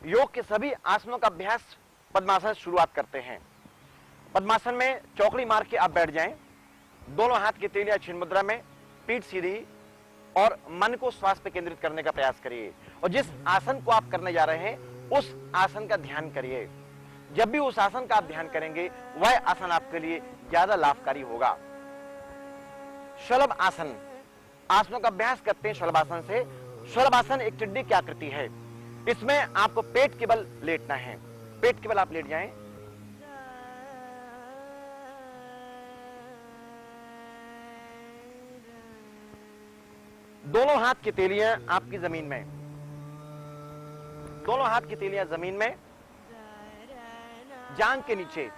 योग के सभी आसनों का अभ्यास पद्मासन से शुरुआत करते हैं। पद्मासन में चौकड़ी मार के आप बैठ जाएं, दोनों हाथ की तेलियां छिन्न मुद्रा में, पीठ सीधी, और मन को श्वास पे केंद्रित करने का प्रयास करिए। और जिस आसन को आप करने जा रहे हैं उस आसन का ध्यान करिए। जब भी उस आसन का आप ध्यान करेंगे वह आसन आपके लिए ज्यादा लाभकारी होगा। शलभ आसन, आसनों का अभ्यास करते हैं शलभासन से। शलभासन एक टिड्डी की आकृति है। इसमें आपको पेट के बल लेटना है। पेट के बल आप लेट जाएं। दोनों हाथ की तेलियां आपकी जमीन में, दोनों हाथ की तेलियां जमीन में, जांग के नीचे,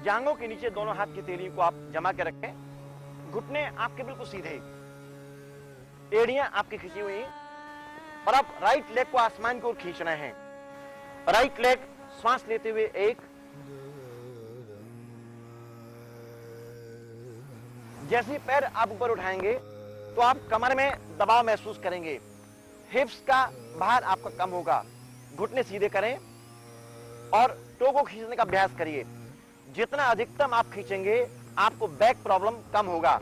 जांगों के नीचे दोनों हाथ की तेलियों को आप जमा के रखें। घुटने आपके बिल्कुल सीधे, एड़ियां आपकी खींची हुई, और आप राइट लेग को आसमान की ओर खींचना है। राइट लेग श्वास लेते हुए एक, जैसे ही पैर आप ऊपर उठाएंगे तो आप कमर में दबाव महसूस करेंगे, हिप्स का भार आपका कम होगा। घुटने सीधे करें और टो को खींचने का अभ्यास करिए। जितना अधिकतम आप खींचेंगे आपको बैक प्रॉब्लम कम होगा।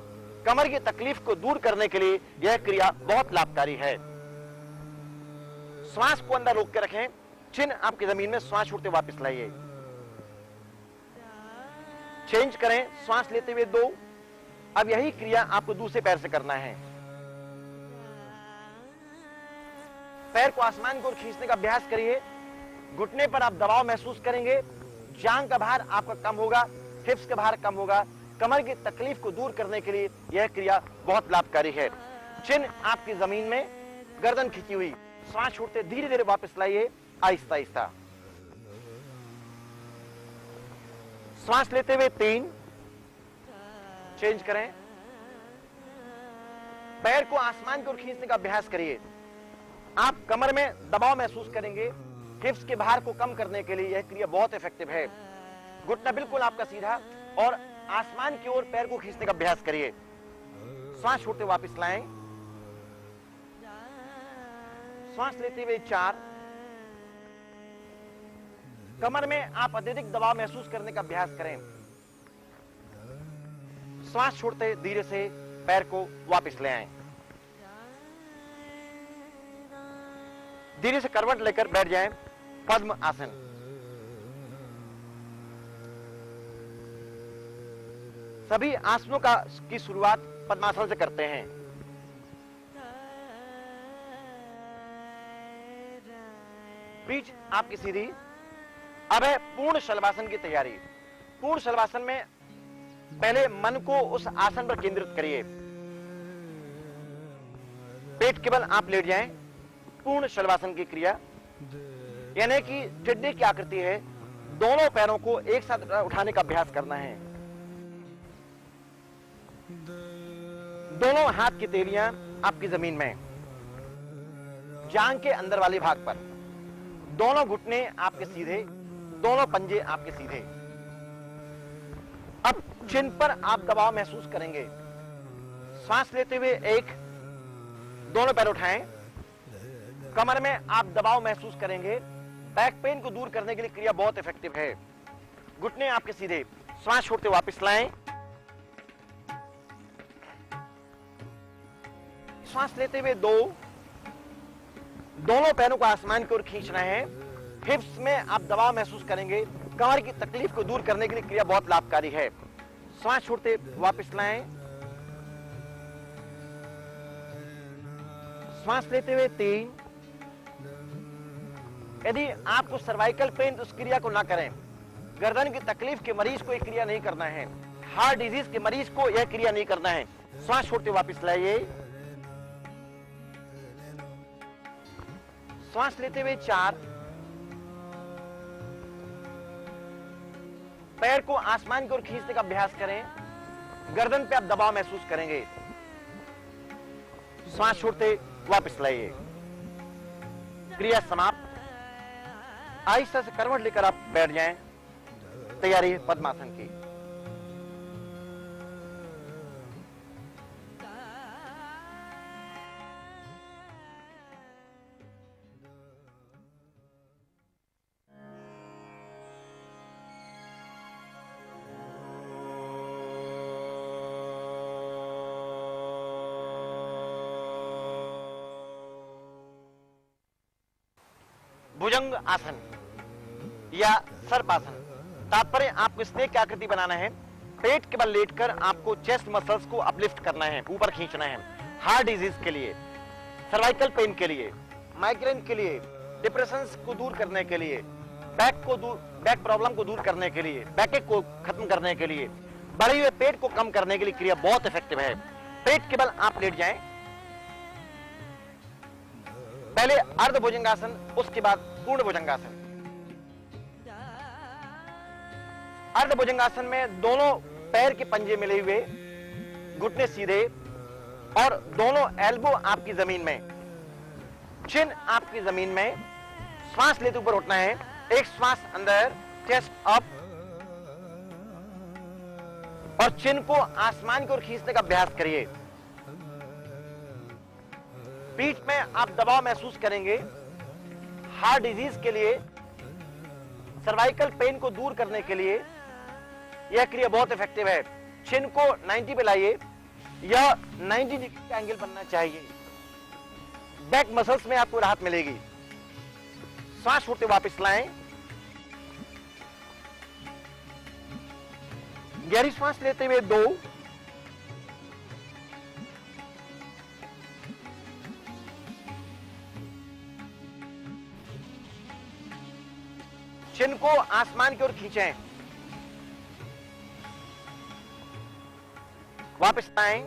कमर की तकलीफ को दूर करने के लिए यह क्रिया बहुत लाभकारी है। श्वास को अंदर रोक के रखें, चिन्ह आपकी जमीन में, श्वास छोड़ते वापस लाइए। चेंज करें, श्वास लेते हुए 2। अब यही क्रिया आपको दूसरे पैर से करना है। पैर को आसमान की ओर खींचने का अभ्यास करिए। घुटने पर आप दबाव महसूस करेंगे, जांग का भार आपका कम होगा, हिप्स का भार कम होगा। कमर की तकलीफ को दूर करने के लिए यह क्रिया बहुत लाभकारी है। चिन्ह आपकी जमीन में, गर्दन खींची हुई, श्वास छोड़ते धीरे धीरे वापस लाइए, आहिस्ता आहिस्ता। श्वास लेते हुए 3, चेंज करें। पैर को आसमान की ओर खींचने का अभ्यास करिए। आप कमर में दबाव महसूस करेंगे, हिप्स के भार को कम करने के लिए यह क्रिया बहुत इफेक्टिव है। घुटना बिल्कुल आपका सीधा, और आसमान की ओर पैर को खींचने का अभ्यास करिए। श्वास छोड़ते वापस लाएं। श्वास लेते हुए 4। कमर में आप अत्यधिक दबाव महसूस करने का अभ्यास करें। श्वास छोड़ते धीरे से पैर को वापस ले आएं। धीरे से करवट लेकर बैठ जाएं, पद्म आसन। सभी आसनों की शुरुआत पद्मासन से करते हैं। पीठ आपकी सीधी। अब है पूर्ण शलभासन की तैयारी। पूर्ण शलभासन में पहले मन को उस आसन पर केंद्रित करिए। पेट के बल आप लेट जाएं। पूर्ण शलभासन की क्रिया, यानी कि टिड्डी की आकृति है। दोनों पैरों को एक साथ उठाने का अभ्यास करना है। दोनों हाथ की तेलियां आपकी जमीन में, जांग के अंदर वाले भाग पर। दोनों घुटने आपके सीधे, दोनों पंजे आपके सीधे। अब चिन्ह पर आप दबाव महसूस करेंगे। श्वास लेते हुए 1, दोनों पैर उठाएं। कमर में आप दबाव महसूस करेंगे। बैक पेन को दूर करने के लिए क्रिया बहुत इफेक्टिव है। घुटने आपके सीधे, श्वास छोड़ते वापस लाएं। श्वास लेते हुए 2, दोनों पैरों को आसमान की ओर खींचना है। हिप्स में आप दबाव महसूस करेंगे। कमर की तकलीफ को दूर करने के लिए क्रिया बहुत लाभकारी है। श्वास छोड़ते वापस लाएं। श्वास लेते हुए 3। यदि आपको सर्वाइकल पेन तो उस क्रिया को ना करें। गर्दन की तकलीफ के मरीज को यह क्रिया नहीं करना है। हार्ट डिजीज के मरीज को यह क्रिया नहीं करना है। श्वास छोड़ते वापस लाइए। श्वास लेते हुए 4। पैर को आसमान की ओर खींचने का अभ्यास करें। गर्दन पे आप दबाव महसूस करेंगे। श्वास छोड़ते वापस लाइए। क्रिया समाप्त। आहिस्ता से करवट लेकर आप बैठ जाएं। तैयारी है पद्मासन की। भुजंग आसन या सर्पासन। तात्पर्य आपको स्नेक की आकृति बनाना है, पेट के बल लेटकर आपको चेस्ट मसल्स को अपलिफ्ट करना है, ऊपर खींचना है। हार्ट डिजीज के लिए, सर्वाइकल पेन के लिए, माइग्रेन के लिए, डिप्रेशन को दूर करने के लिए, बैक प्रॉब्लम को दूर करने के लिए, बैकएक को खत्म करने के लिए, बढ़े हुए पेट को कम करने के लिए क्रिया बहुत इफेक्टिव है। पेट के बल आप लेट जाएं, पहले अर्ध भुजंगासन, उसके बाद पूर्ण भुजंगासन। अर्ध भुजंगासन में दोनों पैर के पंजे मिले हुए, घुटने सीधे और दोनों एल्बो आपकी जमीन में, चिन आपकी जमीन में। श्वास लेते ऊपर उठना है, एक श्वास अंदर, चेस्ट अप, और चिन को आसमान की ओर खींचने का अभ्यास करिए। पीठ में आप दबाव महसूस करेंगे। हार्ट डिजीज के लिए, सर्वाइकल पेन को दूर करने के लिए यह क्रिया बहुत इफेक्टिव है। चिन को 90 पे लाइए, यह 90 डिग्री का एंगल बनना चाहिए। बैक मसल्स में आपको राहत मिलेगी। सांस छोड़ते वापस लाएं, गहरी सांस लेते हुए 2, चिन को आसमान की ओर खींचें, वापस आएं,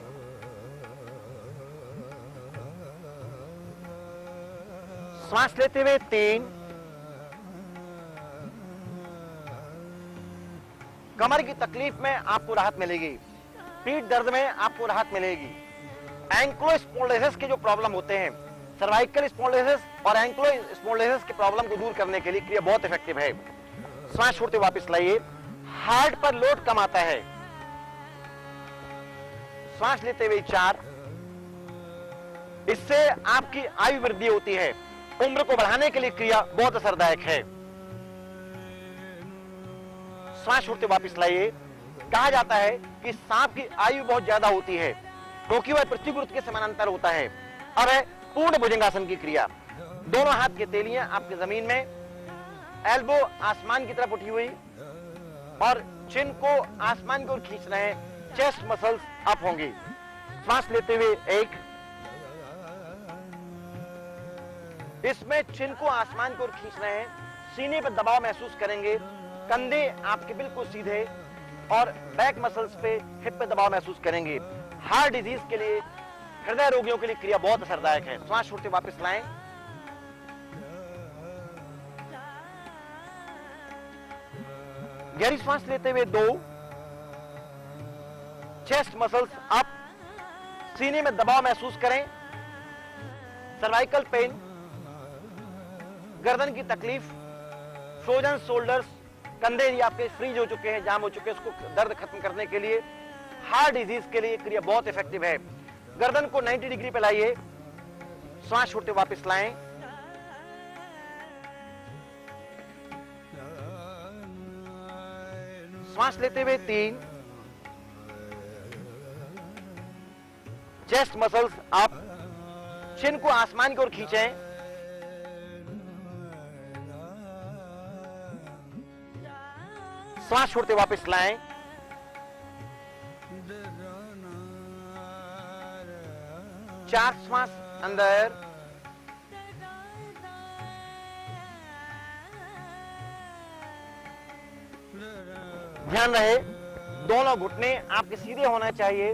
सांस लेते हुए 3, कमर की तकलीफ में आपको राहत मिलेगी, पीठ दर्द में आपको राहत मिलेगी। एंक्लो स्पॉन्डिलोसिस के जो प्रॉब्लम होते हैं, सर्वाइकल स्पॉन्डिलोसिस और एंक्लो स्पॉन्डिलोसिस के प्रॉब्लम को दूर करने के लिए क्रिया बहुत इफेक्टिव है। सांस छोड़ते वापस लाइए, हार्ट पर लोड कम आता है। सांस लेते हुए 4, इससे आपकी आयु वृद्धि होती है, उम्र को बढ़ाने के लिए क्रिया बहुत असरदायक है। सांस छोड़ते वापस लाइए। कहा जाता है कि सांप की आयु बहुत ज्यादा होती है क्योंकि वह पृथ्वी गुरुत्व के समानांतर होता है। अब है पूर्ण भुजंगासन की क्रिया। दोनों हाथ की तेलियां आपकी जमीन में, एल्बो आसमान की तरफ उठी हुई और चिन को आसमान की ओर खींच रहे हैं, चेस्ट मसल्स अप होंगी। सांस लेते हुए 1, इसमें चिन को आसमान की ओर खींच रहे हैं, सीने पर दबाव महसूस करेंगे, कंधे आपके बिल्कुल सीधे और बैक मसल्स पे, हिप पे दबाव महसूस करेंगे। हार्ट डिजीज के लिए, हृदय रोगियों के लिए क्रिया बहुत असरदायक है। सांस छोड़ते वापस लाएं, गहरी सांस लेते हुए 2, चेस्ट मसल्स अप, सीने में दबाव महसूस करें, सर्वाइकल पेन, गर्दन की तकलीफ, फ्रोजन शोल्डर्स, कंधे ये आपके फ्रीज हो चुके हैं, जाम हो चुके हैं, उसको दर्द खत्म करने के लिए, हार्ट डिजीज के लिए क्रिया बहुत इफेक्टिव है। गर्दन को 90 डिग्री पे लाइए, सांस छोड़ते वापस लाएं, सांस लेते हुए 3, चेस्ट मसल्स अप, चिन को आसमान की ओर खींचें, सांस छोड़ते वापस लाएं, चार श्वास अंदर, ध्यान रहे दोनों घुटने आपके सीधे होना चाहिए,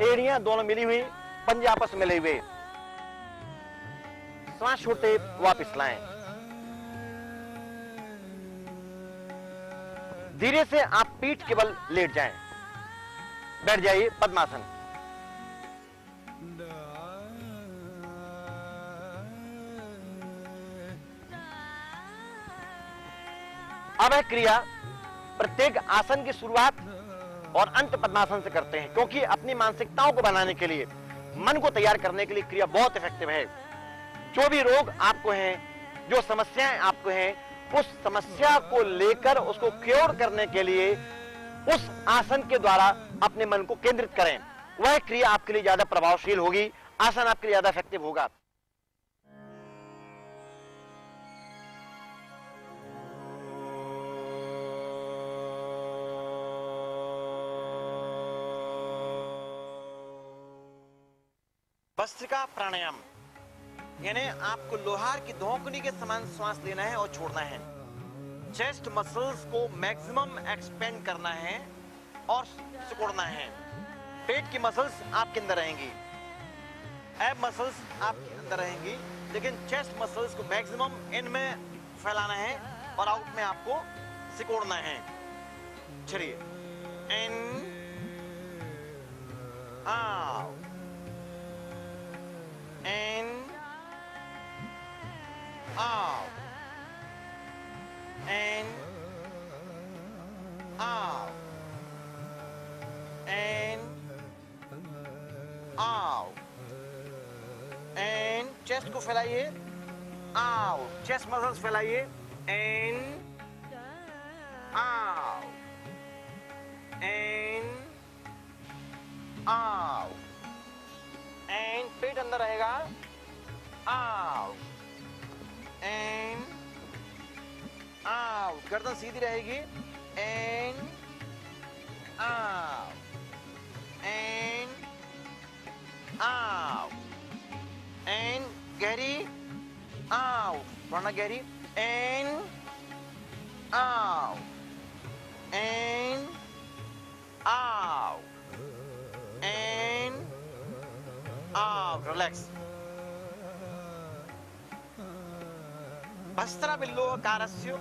एड़ियां दोनों मिली हुई, पंजे आपस में मिले हुए। सांस छोड़ते वापस लाएं, धीरे से आप पीठ के बल लेट जाएं, बैठ जाइए पद्मासन। अब है क्रिया, प्रत्येक आसन की शुरुआत और अंत पद्मासन से करते हैं क्योंकि अपनी मानसिकताओं को बनाने के लिए, मन को तैयार करने के लिए क्रिया बहुत इफेक्टिव है। जो भी रोग आपको हैं, जो समस्याएं आपको हैं, उस समस्या को लेकर उसको क्योर करने के लिए उस आसन के द्वारा अपने मन को केंद्रित करें, वह क्रिया आपके लिए ज्यादा प्रभावशील होगी, आसन आपके लिए ज्यादा इफेक्टिव होगा। भस्त्रिका प्राणायाम, यानी आपको लोहार की धौंकनी के समान श्वास लेना है और छोड़ना है। चेस्ट मसल्स को मैक्सिमम एक्सपेंड करना है और सिकुड़ना है। पेट की मसल्स आपके अंदर रहेंगी, एब मसल्स आपके अंदर रहेंगी, लेकिन चेस्ट मसल्स को मैक्सिमम इन में फैलाना है और आउट में आपको सिकोड़ना है। चलिए, in out, in out, in out, in out, in chest को फैलाइए, आउट, चेस्ट मसल्स फैलाइए, in out, in out, and पेट अंदर रहेगा, आउट, इन आउट, गर्दन सीधी रहेगी, इन आउट, इन आउट, इन गहरी, आउट, थोड़ा गहरी, in out, in out, in out, relax. भस्त्राबिल्लोहकारस्य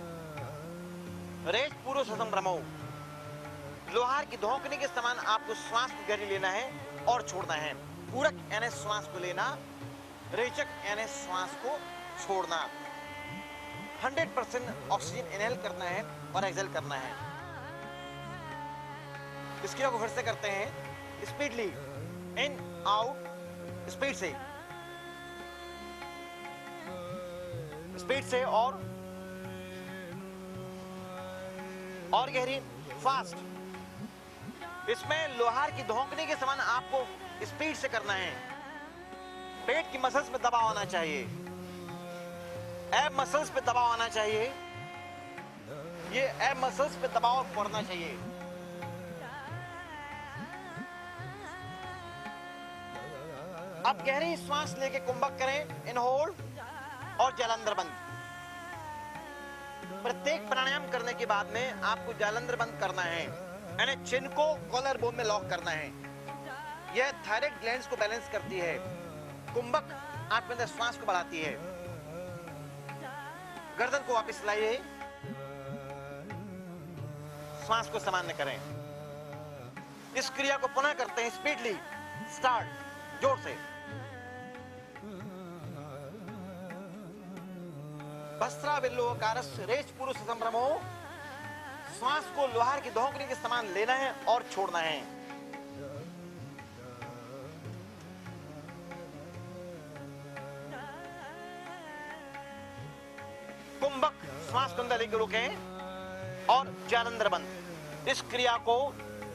रेच पूर्व संभ्रमो, लोहार की धौंकनी के समान आपको श्वास को गहरी लेना है और छोड़ना है। पूरक यानी श्वास को लेना, रेचक यानी श्वास को छोड़ना। 100% ऑक्सीजन इनहेल करना है और एक्सहेल करना है। इस क्रिया को फिर से करते हैं स्पीडली, इन आउट, स्पीड से, स्पीड से और गहरी, फास्ट। इसमें लोहार की धौंकनी के समान आपको स्पीड से करना है। पेट की मसल्स में दबाव आना चाहिए, एब मसल्स पे दबाव आना चाहिए, ये एब मसल्स पे दबाव पड़ना चाहिए। अब गहरी श्वास लेके कुंभक करें, इन होल्ड और जालंधर बंद। प्रत्येक प्राणायाम करने के बाद में आपको जालंधर बंद करना है, यानी चिन को कॉलर बोन में लॉक करना है। यह थायराइड ग्लैंड्स को बैलेंस करती है। कुंभक आपके अंदर श्वास को बढ़ाती है। गर्दन को वापस लाइए, श्वास को सामान्य करें। इस क्रिया को पुनः करते हैं स्पीडली, स्टार्ट, जोर से। भस्त्राबिल्लोहकारस्य रेच पूर्व संभ्रमो, श्वास को लोहार की धौंकनी के समान लेना है और छोड़ना है। कुंभक श्वास को अंदर लेकर रोकें और जालंधर बंद। इस क्रिया को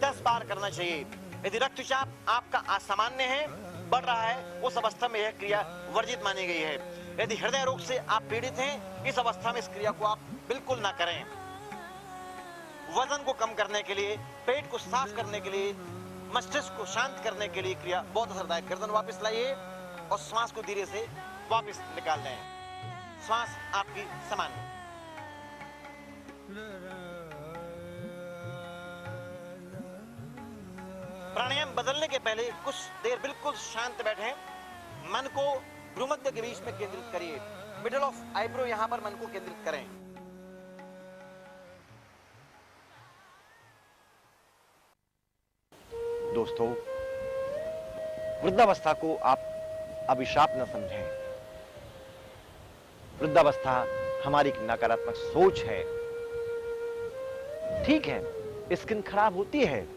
10 बार करना चाहिए। यदि रक्तचाप आपका असामान्य है, बढ़ रहा है, उस अवस्था में यह क्रिया वर्जित मानी गई है। यदि हृदय रोग से आप पीड़ित हैं, इस अवस्था में इस क्रिया को आप बिल्कुल ना करें। वजन को कम करने के लिए, पेट को साफ करने के लिए, मस्तिष्क को शांत करने के लिए क्रिया बहुत असरदायक। गर्दन वापस लाइए और श्वास को धीरे से वापस निकाल दें। श्वास आपकी सामान्य। प्राणायाम बदलने के पहले कुछ देर बिल्कुल शांत बैठें। मन को भ्रूमध्य के बीच में केंद्रित करिए। मिडल ऑफ आईब्रो यहां पर मन को केंद्रित करें। दोस्तों, वृद्धावस्था को आप अभिशाप न समझें। वृद्धावस्था हमारी एक नकारात्मक सोच है। ठीक है, स्किन खराब होती है,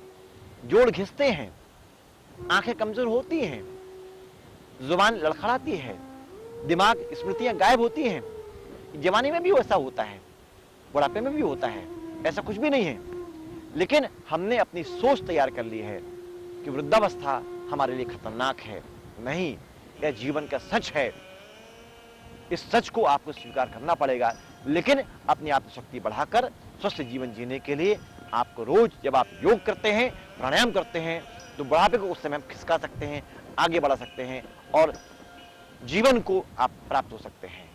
जोड़ घिसते हैं, आंखें कमजोर होती हैं, जुबान लड़खड़ाती है, दिमाग स्मृतियां गायब होती हैं। जवानी में भी वैसा होता है, बुढ़ापे में भी होता है, ऐसा कुछ भी नहीं है। लेकिन हमने अपनी सोच तैयार कर ली है कि वृद्धावस्था हमारे लिए खतरनाक है। नहीं, यह जीवन का सच है। इस सच को आपको स्वीकार करना पड़ेगा। लेकिन अपनी आत्मशक्ति बढ़ाकर स्वस्थ जीवन जीने के लिए आपको रोज जब आप योग करते हैं, प्राणायाम करते हैं, तो बुढ़ापे को उस समय हम खिसका सकते हैं, आगे बढ़ा सकते हैं और जीवन को आप प्राप्त हो सकते हैं।